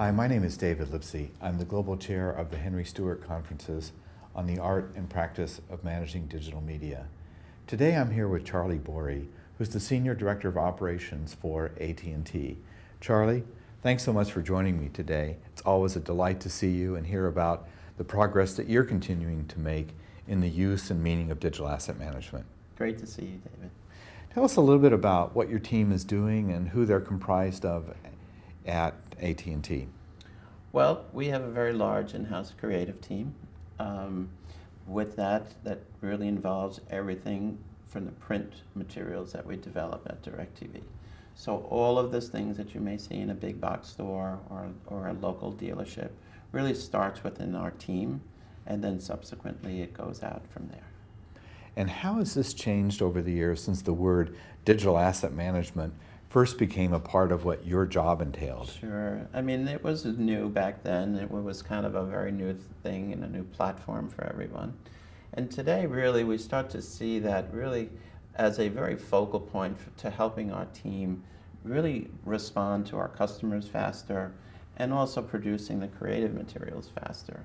Hi, my name is David Lipsey. I'm the Global Chair of the Henry Stewart Conferences on the Art and Practice of Managing Digital Media. Today I'm here with Charlie Bory, who's the Senior Director of Operations for AT&T. Charlie, thanks so much for joining me today. It's always a delight to see you and hear about the progress that you're continuing to make in the use and meaning of digital asset management. Great to see you, David. Tell us a little bit about what your team is doing and who they're comprised of at AT&T. Well, we have a very large in-house creative team. With that really involves everything from the print materials that we develop at DirecTV. So all of those things that you may see in a big box store or a local dealership really starts within our team, and then subsequently it goes out from there. And how has this changed over the years since the word digital asset management first became a part of what your job entailed? Sure. I mean, it was new back then. It was kind of a very new thing and a new platform for everyone. And today, really, we start to see that really as a very focal point to helping our team really respond to our customers faster and also producing the creative materials faster.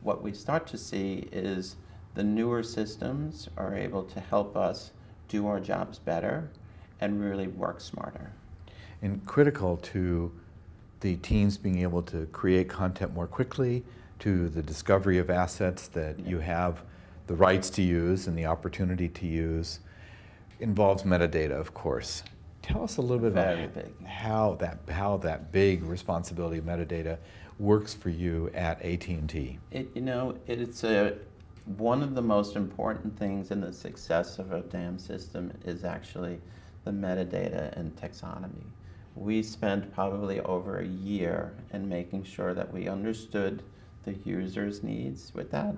What we start to see is the newer systems are able to help us do our jobs better and really work smarter. And critical to the teams being able to create content more quickly, to the discovery of assets that you have the rights to use and the opportunity to use, involves metadata, of course. Tell us a little bit about how that big responsibility of metadata works for you at AT&T. It's one of the most important things in the success of a DAM system is actually the metadata and taxonomy. We spent probably over a year in making sure that we understood the user's needs with that,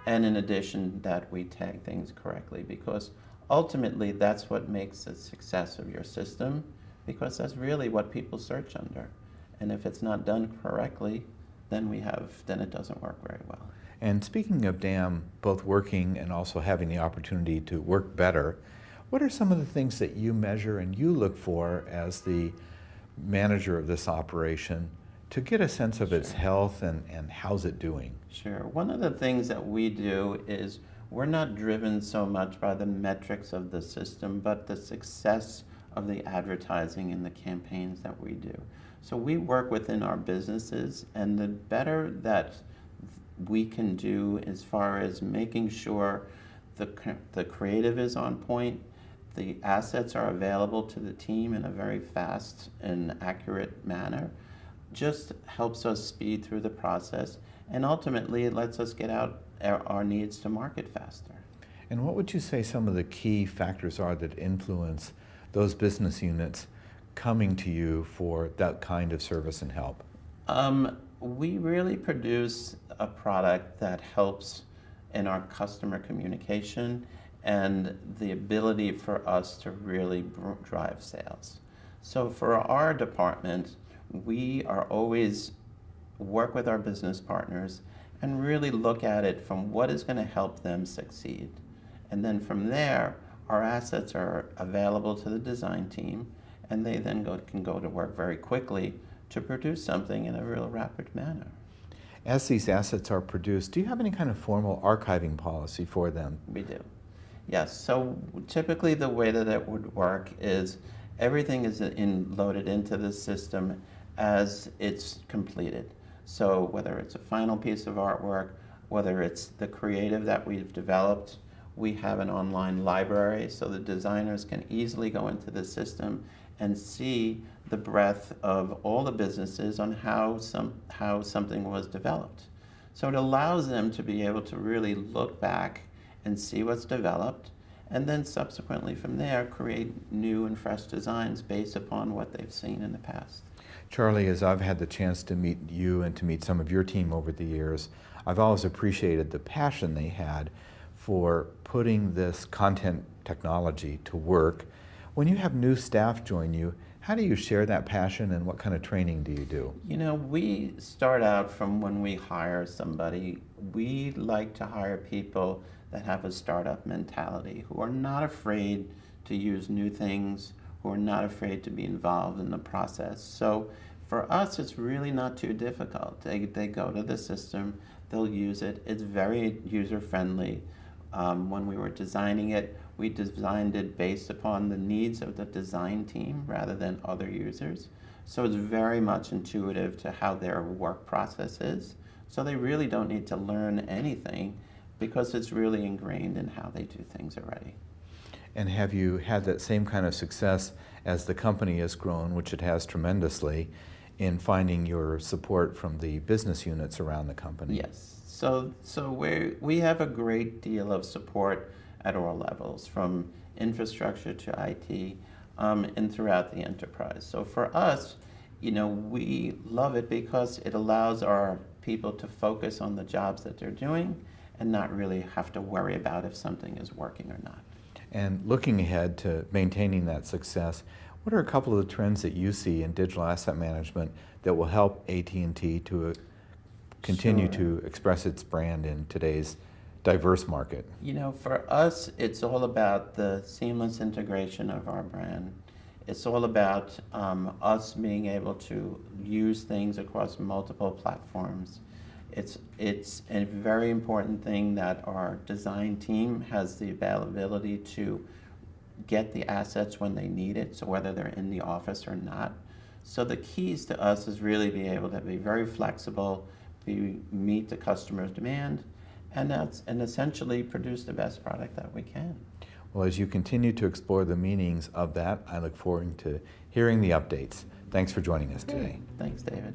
and in addition that we tag things correctly, because ultimately that's what makes the success of your system, because that's really what people search under. And if it's not done correctly, then it doesn't work very well. And speaking of DAM, both working and also having the opportunity to work better, what are some of the things that you measure and you look for as the manager of this operation to get a sense of its health and how's it doing? Sure. One of the things that we do is we're not driven so much by the metrics of the system, but the success of the advertising and the campaigns that we do. So we work within our businesses, and the better that we can do as far as making sure the creative is on point, the assets are available to the team in a very fast and accurate manner, just helps us speed through the process, and ultimately it lets us get out our needs to market faster. And what would you say some of the key factors are that influence those business units coming to you for that kind of service and help? We really produce a product that helps in our customer communication and the ability for us to really drive sales. So for our department, we are always work with our business partners and really look at it from what is going to help them succeed. And then from there, our assets are available to the design team, and they then can go to work very quickly to produce something in a real rapid manner. As these assets are produced, do you have any kind of formal archiving policy for them? We do. Yes, so typically the way that it would work is everything is loaded into the system as it's completed. So whether it's a final piece of artwork, whether it's the creative that we've developed, we have an online library so the designers can easily go into the system and see the breadth of all the businesses on how something was developed. So it allows them to be able to really look back and see what's developed, and then subsequently from there create new and fresh designs based upon what they've seen in the past. Charlie, as I've had the chance to meet you and to meet some of your team over the years, I've always appreciated the passion they had for putting this content technology to work. When you have new staff join you, how do you share that passion and what kind of training do you do? We start out from when we hire somebody, we like to hire people that have a startup mentality, who are not afraid to use new things, who are not afraid to be involved in the process. So For us, it's really not too difficult. They go to the system, they'll use it. It's very user-friendly. When we were designing it, we designed it based upon the needs of the design team rather than other users. So it's very much intuitive to how their work process is. So they really don't need to learn anything because it's really ingrained in how they do things already. And have you had that same kind of success as the company has grown, which it has tremendously, in finding your support from the business units around the company? Yes. So we have a great deal of support at all levels, from infrastructure to IT, and throughout the enterprise. So for us, we love it because it allows our people to focus on the jobs that they're doing and not really have to worry about if something is working or not. And looking ahead to maintaining that success, what are a couple of the trends that you see in digital asset management that will help AT&T to continue to express its brand in today's diverse market? For us, it's all about the seamless integration of our brand. It's all about us being able to use things across multiple platforms. It's a very important thing that our design team has the availability to get the assets when they need it, so whether they're in the office or not. So the keys to us is really be able to be very flexible, meet the customer's demand, and essentially produce the best product that we can. Well, as you continue to explore the meanings of that, I look forward to hearing the updates. Thanks for joining us today. Thanks, David.